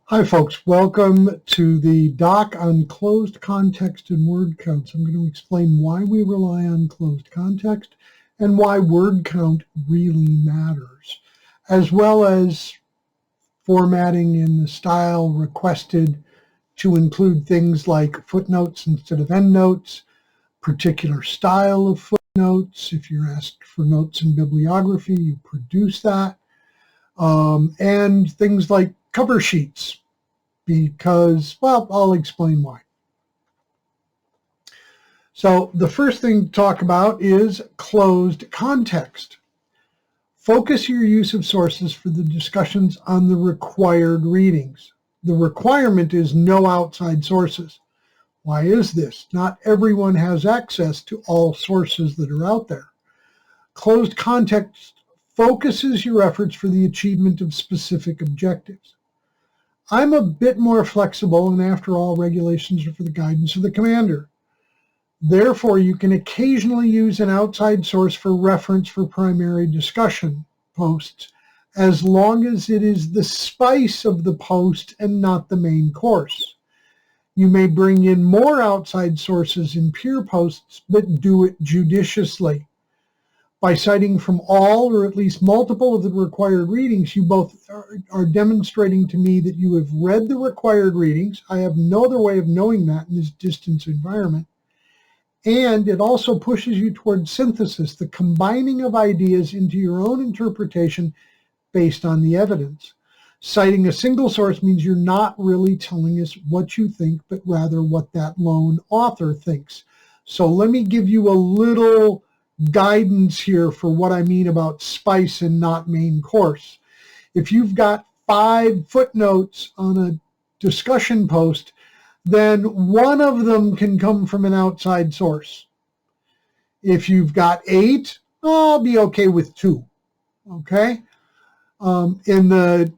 Hi folks, welcome to the doc on closed context and word counts. I'm going to explain why we rely on closed context and why word count really matters, as well as formatting in the style requested to include things like footnotes instead of endnotes, particular style of footnotes. If you're asked for notes in bibliography, you produce that, and things like cover sheets. Because, well, I'll explain why. So the first thing to talk about is closed context. Focus your use of sources for the discussions on the required readings. The requirement is no outside sources. Why is this? Not everyone has access to all sources that are out there. Closed context focuses your efforts for the achievement of specific objectives. I'm a bit more flexible, and after all, regulations are for the guidance of the commander. Therefore, you can occasionally use an outside source for reference for primary discussion posts, as long as it is the spice of the post and not the main course. You may bring in more outside sources in peer posts, but do it judiciously. By citing from all or at least multiple of the required readings, you both are demonstrating to me that you have read the required readings. I have no other way of knowing that in this distance environment. And it also pushes you towards synthesis, the combining of ideas into your own interpretation based on the evidence. Citing a single source means you're not really telling us what you think, but rather what that lone author thinks. So let me give you a little guidance here for what I mean about spice and not main course. If you've got 5 footnotes on a discussion post, then one of them can come from an outside source. If you've got 8, I'll be okay with 2. Okay? In the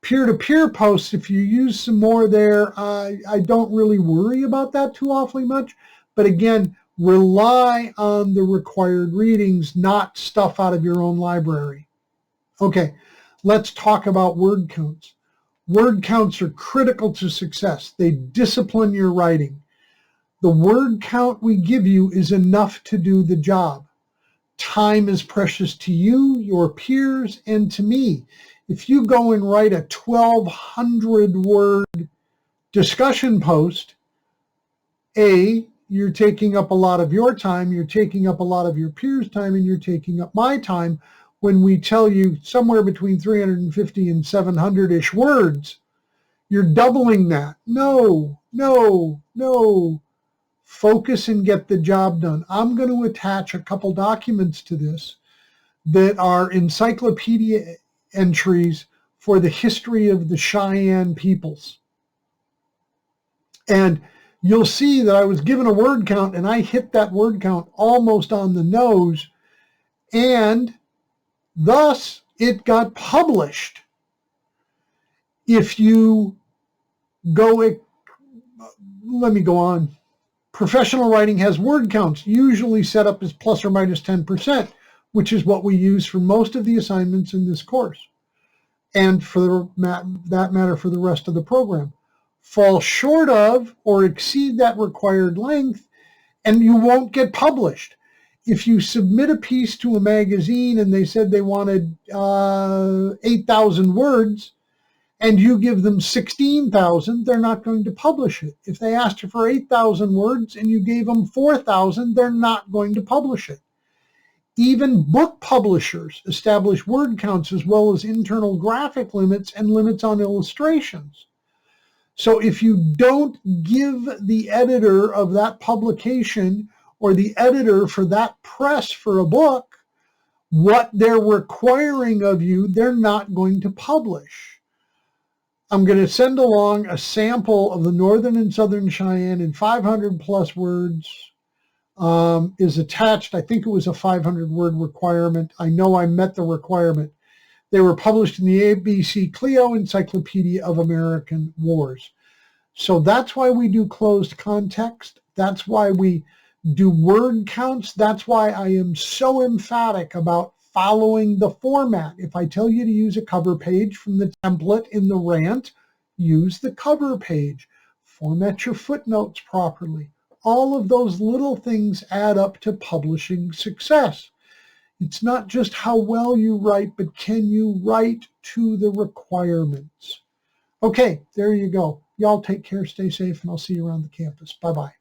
peer-to-peer posts, if you use some more there, I don't really worry about that too awfully much. But again, rely on the required readings, not stuff out of your own library. Okay, let's talk about word counts. Word counts are critical to success. They discipline your writing. The word count we give you is enough to do the job. Time is precious to you, your peers, and to me. If you go and write a 1,200 word discussion post, you're taking up a lot of your time, you're taking up a lot of your peers' time, and you're taking up my time when we tell you somewhere between 350 and 700-ish words. You're doubling that. No. Focus and get the job done. I'm going to attach a couple documents to this that are encyclopedia entries for the history of the Cheyenne peoples. And you'll see that I was given a word count, and I hit that word count almost on the nose, and thus it got published. If you go, let me go on. Professional writing has word counts, usually set up as plus or minus 10%, which is what we use for most of the assignments in this course, and for that matter for the rest of the program. Fall short of or exceed that required length, and you won't get published. If you submit a piece to a magazine and they said they wanted 8,000 words, and you give them 16,000, they're not going to publish it. If they asked you for 8,000 words and you gave them 4,000, they're not going to publish it. Even book publishers establish word counts as well as internal graphic limits and limits on illustrations. So if you don't give the editor of that publication or the editor for that press for a book what they're requiring of you, they're not going to publish. I'm going to send along a sample of the Northern and Southern Cheyenne in 500 plus words. Is attached. I think it was a 500 word requirement. I know I met the requirement. They were published in the ABC Clio Encyclopedia of American Wars. So that's why we do closed context. That's why we do word counts. That's why I am so emphatic about following the format. If I tell you to use a cover page from the template in the rant, use the cover page, format your footnotes properly. All of those little things add up to publishing success. It's not just how well you write, but can you write to the requirements? Okay, there you go. Y'all take care, stay safe, and I'll see you around the campus. Bye-bye.